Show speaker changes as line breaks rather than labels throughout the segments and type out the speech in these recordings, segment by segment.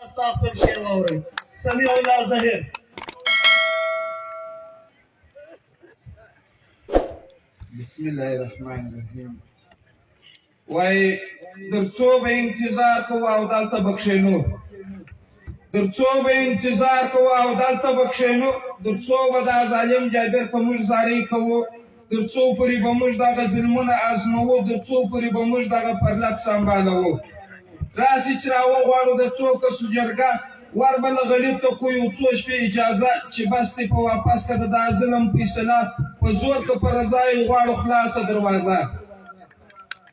استغفر شيء واوري سميع الله ظهير.
بسم الله الرحمن الرحیم. وای در څو به انتظار کوو او دلته به کښېنو، در څو به انتظار کوو او دلته به کښېنو، در څو به دا ظالم جابر په موږ زارۍ کوو، در څو پورې به موږ دغه ظلمونه ازموو، در څو پورې به موږ دغه پرلت سنبالوو. راسي چې راوغواړو د څو کسو جرګه، ور به له غړي ته کو یو څو شپې اجازه، چې بس دې په واپس که د دا ظلم فیصله، په زور که په رضا یې غواړو خلاصه دروازه.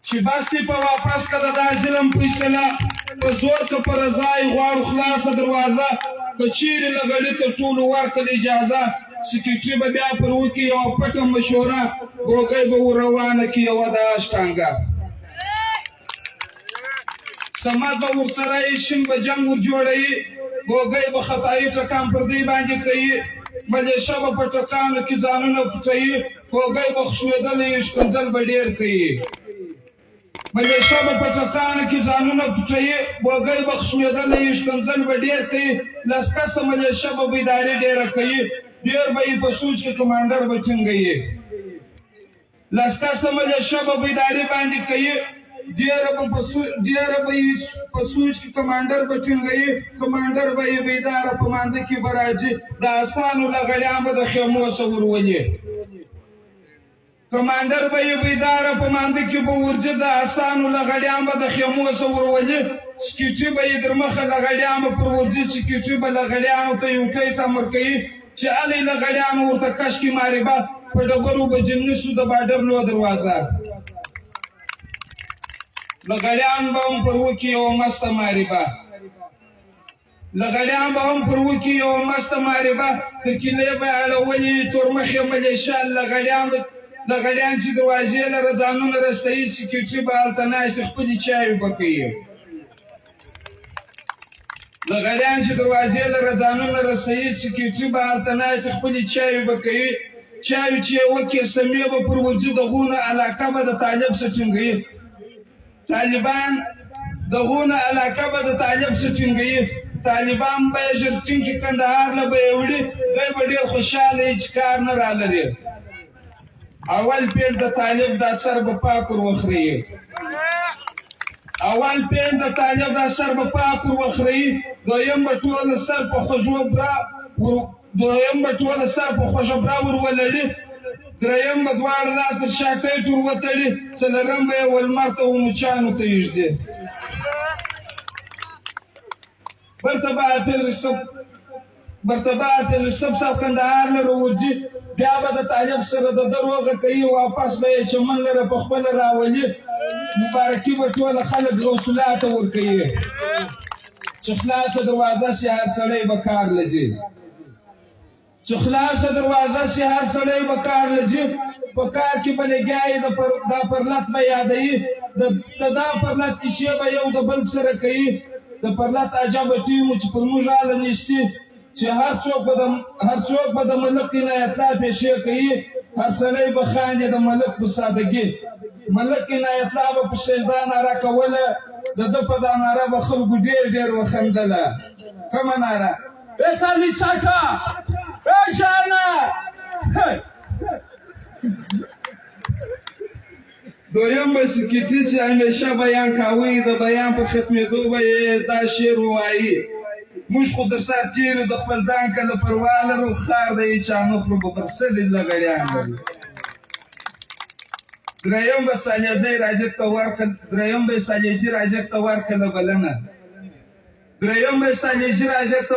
چې بس دې په واپس که د دا ظلم فیصله، په زور که په رضا یې غواړو خلاصه دروازه. که چیرې له غړي ته ټولو ورکړل اجازه، سکرټري به بیا پر وکړي یوه پټه مشوره، ګوګی به ور روانه کړي یوه د اشټانګه. سمت به ورسره یې شین به جنګ ور جوړوي، ګوګی به خطایي ټکان پر دوی باندې کوي، ملیشه به په ټکانو کې ځانونه پټوي، ګوګی به ښوېدلی ښکنځل به ډېر کوي. ملیشه به په ټکانو کې ځانونه پټوي، ګوګی به ښوېدلی ښکنځل به ډېر کوي. لس کسه ملیشه به بیداري ډېره کوي، ډېر به یې په سوچ کې کمانډر به ټینګوي. لس کسه ملیشه به بیداري باندې کوي، ډېره به یې په سوچ کې کمانډر به ټینګوي، کمانډر به یې بیداره په مانده کې به راځي، د اسانو لغړیان به د خیمو څخه ورولي. کمانډر به یې بیداره په مانده کې به ورځي، د اسانو لغړیان به د خیمو څخه ورولي. سکیټي به یې در مخه لغړیان به پر ورځي، سکیټي به لغړیانو ته یو ټیټ امر کوي چې الې لغړیانو ورته کش کړي ماربه، په ډبرو به جنسو د باډر لو دروازه. لغړیان به هم پر وکړي یوه مسته ماربه، لغړیان به هم پر وکړي یوه مسته ماربه، تر کیلې به یې اړولي تورمخې ملیشه. لغړیان چې دروازې لره ځانونه رسوي، سکیټري به هلته ناستې خپلې چایوې به کوي. لغړیان چې دروازې لره ځانونه رسوي، سکیټري به هلته ناستې خپلې چایوې به کوي. چایوې چې یې وکړي سمې به پر ورځي، دغونه علاقه به د طالب څخه ټینګوي. طالبان دغونه علاقه به د طالب څخه ټینګوي، طالبان به یې ژر ټینګي، کندهار له به یې وړي، دوی به ډېر خوشحاله وي چې کار نه رالري. اول پیر د طالب دا سر به پاک ور وخريي، اول پیر د طالب دا سر به پاک ور وخريي، دویم به ټول سر په خوږو برا ور ولړي، دریم به دواړه لاس د شا ټیټ ور وتړي، څلورم به یې ولمر ته وموچانو ته یږدي. بلته به حافظ صاحب کندهار لره ورځي، بیا به د طالب سره د ده روغه کوي، واپس به یې چمن لره په خپله راولي، مبارکي به ټوله خلک غوث الله ته ورکوي چې خلاصه دروازه سي هر سړی به کار لځي، چې خلاصه دروازه سي هر سړی به کار لځي. په کار کې به لګیا یې دا پرلت به یادوي، د دا پرلت کیسې به یو د بل سره کوي. د پرلت عجبه ټیم چې پر موږ راله نیستي، چې هر څوک به د ملک عنایت الله پیشې کوي، هر سړی به خاندي د ملک په سادګي. ملک عنایت الله به په شیدا ناره کوله، د ده په دا ناره به خلکو ډېر وخندله. کومه ناره؟ ای تالي څاکه، ای جانه. دویم به سکیټري چې همیشه بیان کاوه، د بیان په ختمېدو به یې دا شعر ووایي: موږ خو در سر تېرو د خپل ځان کله پروا لرو، خار د یې چا نه خورو به پر سلې لغړیان لرو. دریم به سالیجي راجک ته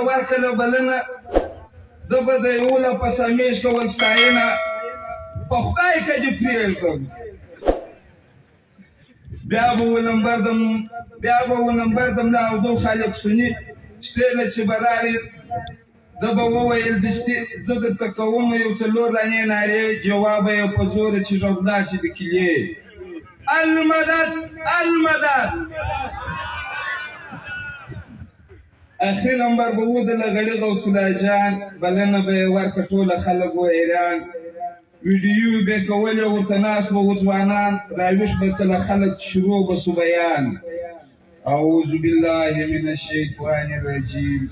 ورکړله بلنه، ده به د یوله په سمیش کول ستاینه، په خدای که دې پرېږدم. بیا به ونمبردم له اودو خالق سني، شتېله چې به راغلې ده به وویل دستي زه درته کوم یو څلور دانې نارې، جواب یې په زوره چې غږ داسې د کیلې: المدد المدد. اخري نمبر به و د لغړي غوث الله جان، بلنه به یې ورکړه، ټوله خلک و حیران. ویډیو به یې کولې، ورته ناست به و ځوانان، راویښ به کله خلک شروع به سو بیان. أعوذ بالله من الشيطان الرجيم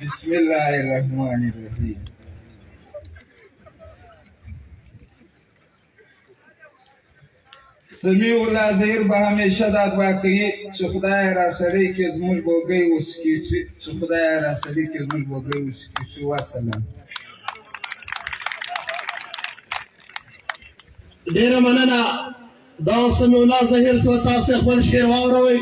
بسم الله الرحمن الرحیم سمیع الله ظهیر به همیشه دا دعا کوي چې خدای را سړی کې زموږ بوګۍ وسکیږي چې خدای را سړی کې زموږ بوګۍ وسکیږي والسلام
ډیره مننه دا سمیع الله ظهیر څو تاسو خپل شعر واوروئ